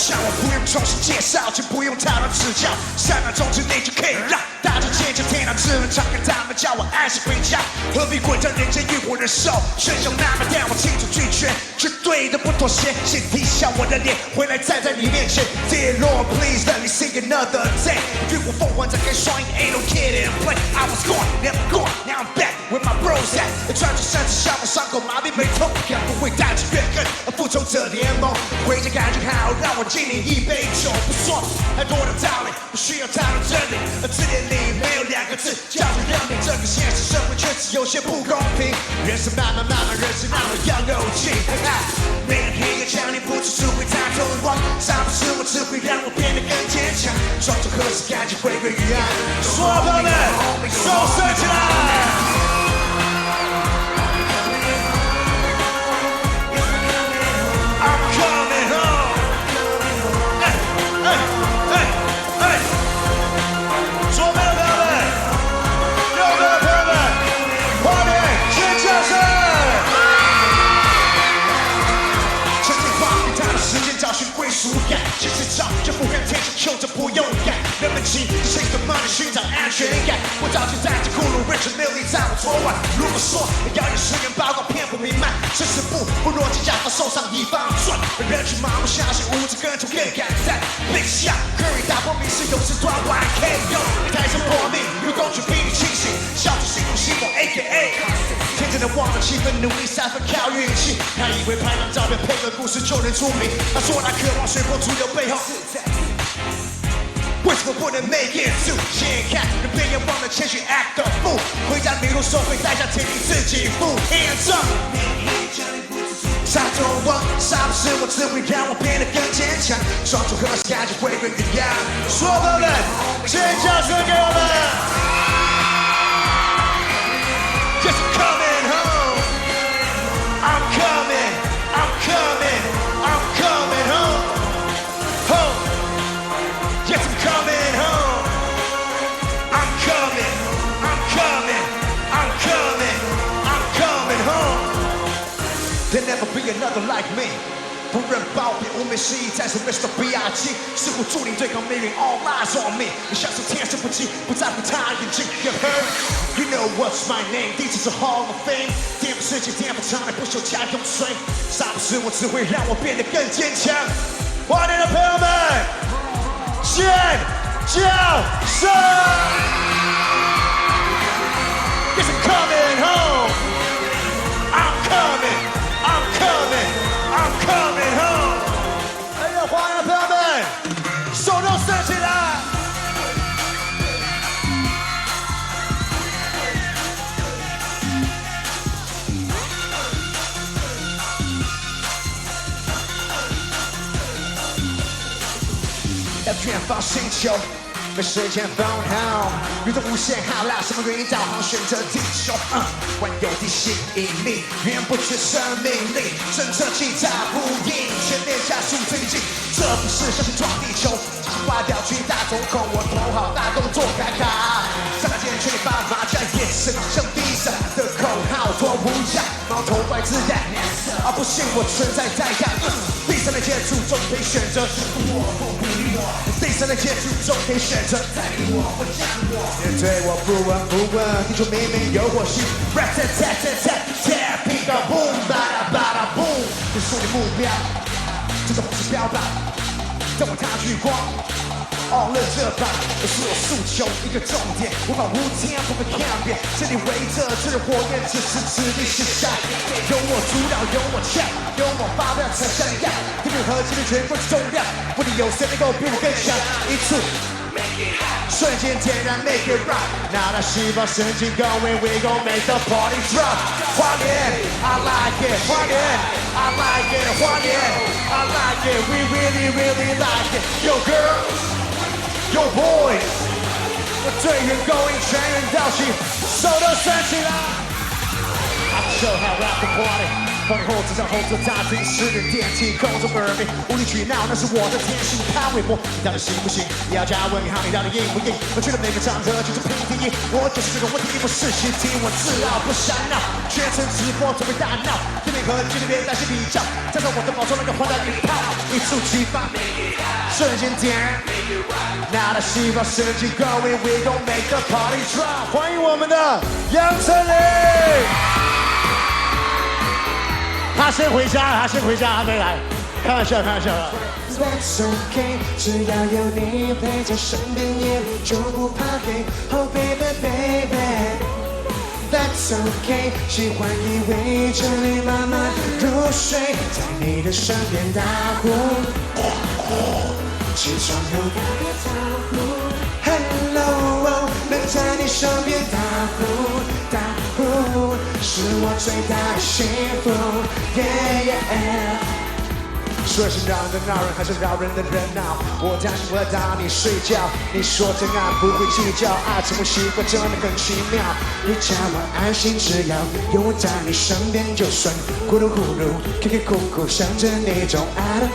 像我不用重新介绍，就不用他人指教，3秒钟之内就可以让大家渐渐天堂之门敞开，他们叫我按时回家，何必混在人间欲火人受，喧嚣那么让我清楚拒绝，绝对的不妥协，先低下我的脸，回来站在你面前。Dear Lord, please let me see another day。浴火凤凰展开双眼 ，Ain't no kid and play。I was gone, never gone, now I'm back with my bros at。穿着衫子消磨伤口，麻痹没痛，也不会带着怨恨。复仇者联盟，回家感觉好，让我敬你一杯酒，不说太多的道理，不需要讨论真理。字典里没有2个字叫做认命，这个现实社会确实有些不公平。人生慢慢，人生让我要有劲。每个黑夜降临，不只会他透光，杀不死我，只会让我变得更坚强。双手合十，感觉回归于爱。所有朋友们，手伸起来。其实早就不看天气，求着不勇敢。人们急着谁怎么寻找安全感？我早就在这窟窿，Richard Mille在我昨晚。如果说谣言实验报告遍布弥漫，事实不逻辑，假发受伤以防转。人群盲目相信，无知跟从更敢在。Big shot Curry 打破迷思，有时断腕 KO。台上搏命，有工具比你清醒，笑着心中希望 AKA。天真的忘了气氛，努力3分靠运气。他以为拍张照片配个故事就能出名，他说他渴望随波逐流背后。为什么不能 make it to？ 先看人别忘了谦虚 act the fool， 回家迷路收回代价，天命自己负。Hands up！ 杀中我，杀不死我，只会让我变得更坚强。双手合十，感觉回归一样。所有朋友们，尖叫声给我们！ Yes, I'm coming home. I'm coming, I'm coming, I'm coming home. Home. Yes, I'm coming home. I'm coming, I'm coming, I'm coming, I'm coming home. There'll never be another like me. 不认包庇，无名失忆，再是 Mr. B.I.G. 似乎注定对抗命运 ，All eyes on me。你像是天生不羁，不在乎他眼睛。You heard? You know what's my name？ 第几次 Hall of Fame？ 颠覆世界，颠覆常理，不朽加永垂。杀不死我，只会让我变得更坚强。花莲的朋友们，尖叫声 ！Yes, I'm coming home. I'm coming. I'm coming. I'm coming home. 哎呀，花莲的朋友们，手都伸起来。要远方星球。 没时间 phone home， 宇宙无限浩大，什么原因导航选择地球？万有的吸引力，源不绝生命力，侦测器在呼应，全面加速推进。这不是小心撞地球，这是挂掉巨大瞳孔，我头好大动作卡卡，刹那间全力发麻将，眼神像地上的口号，多无价，猫头怪自然，而不信我存在代价。第三类接触中可以选择是我不理我，第三类接触中可以选择。 在意我或讲我，面对我不闻不问，地球明明有火星。Rap tap tap tap tap tap， pick up boom， 吧啦吧啦 boom， 这是你目标，这种不是标靶，等我踏去光。all 热这把，我是有诉求，一个重点，无法无天，不会看扁。这里围着这火焰，只是指力是下。有我主导，有我呛，有我发亮才像样。地面和基地全部是重量，不理有谁能够比我更强？一处。 瞬间点燃 ，make it rock， 拿到细胞神经 going， we gon' make the party drop。花莲 ，I like it， 花莲 ，I like it， 花莲 ，I like it，we really really like it。Yo girl，Yo boy， 我队员 going， 全员到齐，手都伸起来。I show how rock the party。放你后置上后置大厅10点电梯空中耳鸣，无理取闹那是我的天性。潘玮柏，你到底行不行？也要加问号，你到底硬不硬？我觉得每个场合就是拼第一，我就是这个问题不是习题，我自傲不闪闹，全程直播准备大闹，对面和距离别担心比较，站在我的宝座那个换弹引炮，一触即发，瞬间点燃，拿到细胞神经 going we gon' make the party drop， 欢迎我们的杨丞琳。他先回家，他没来，开玩笑。That's okay， 只要有你陪在身边，夜里就不怕黑。Oh baby baby，That's okay， 喜欢依偎着你慢慢入睡，在你的身边打呼，起床后别打呼。Hello， 能在你身边打呼，是我最大的幸福。Yeah yeah。说是让人闹人，还是扰人的人闹？我担心我打你睡觉，你说真爱不会计较，爱成为习惯真的很奇妙。你叫我安心，只要有我在你身边，就算咕噜咕噜、K K 哭哭，想着那种爱的。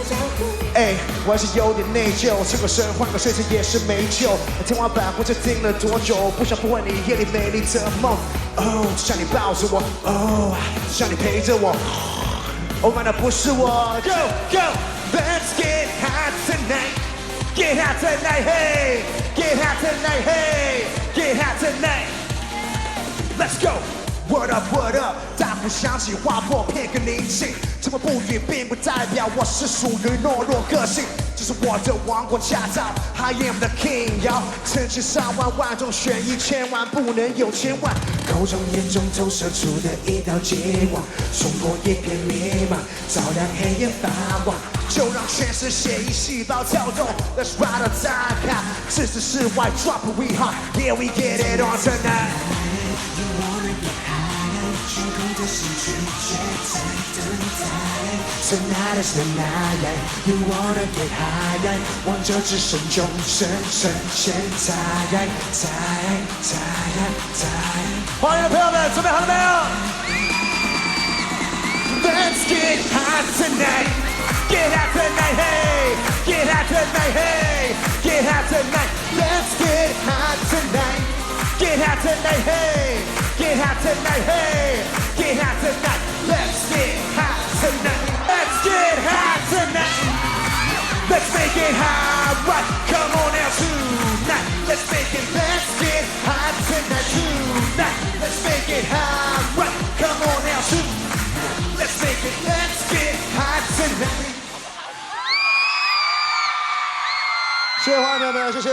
哎，我还是有点内疚，吃个生换个睡姿也是没救。天花板不知盯了多久，不想破坏你夜里美丽的梦。哦，只想你抱着我，哦，只想你陪着我。Oh man， 那不是我。Go go，Let's get hot tonight，Get hot tonight，Hey，Get hot tonight，Hey，Get hot tonight。Let's go。What up？ 大鼓响起，划破片刻宁静。沉默不语，并不代表我是属于懦弱个性。这是我的王国驾照 ，I am the king， 要成千上万万中选1000万，不能有千万。口中眼中投射出的一道金光，冲破一片迷茫，照亮黑夜发光。就让全世界一细胞跳动 ，Let's ride the time， 置身事外 ，Drop we hot，Yeah we get it on tonight。Tonight is the night, you wanna get high， 王者之声中神圣现在。欢迎朋友们，准备好了没有 ？Let's get hot tonight, get hot tonight, hey, get hot tonight, hey, get hot tonight. Let's get hot tonight, get hot tonight, hey, get hot tonight, hey, get hot tonight. Let's get hot tonight. Let's get hot tonight. Let's make it hot, right? Come on now tonight. Let's make it. Let's get hot tonight tonight. Let's make it hot, right? Come on now tonight. Let's make it. Let's get hot tonight. 谢谢欢迎朋友们，谢谢。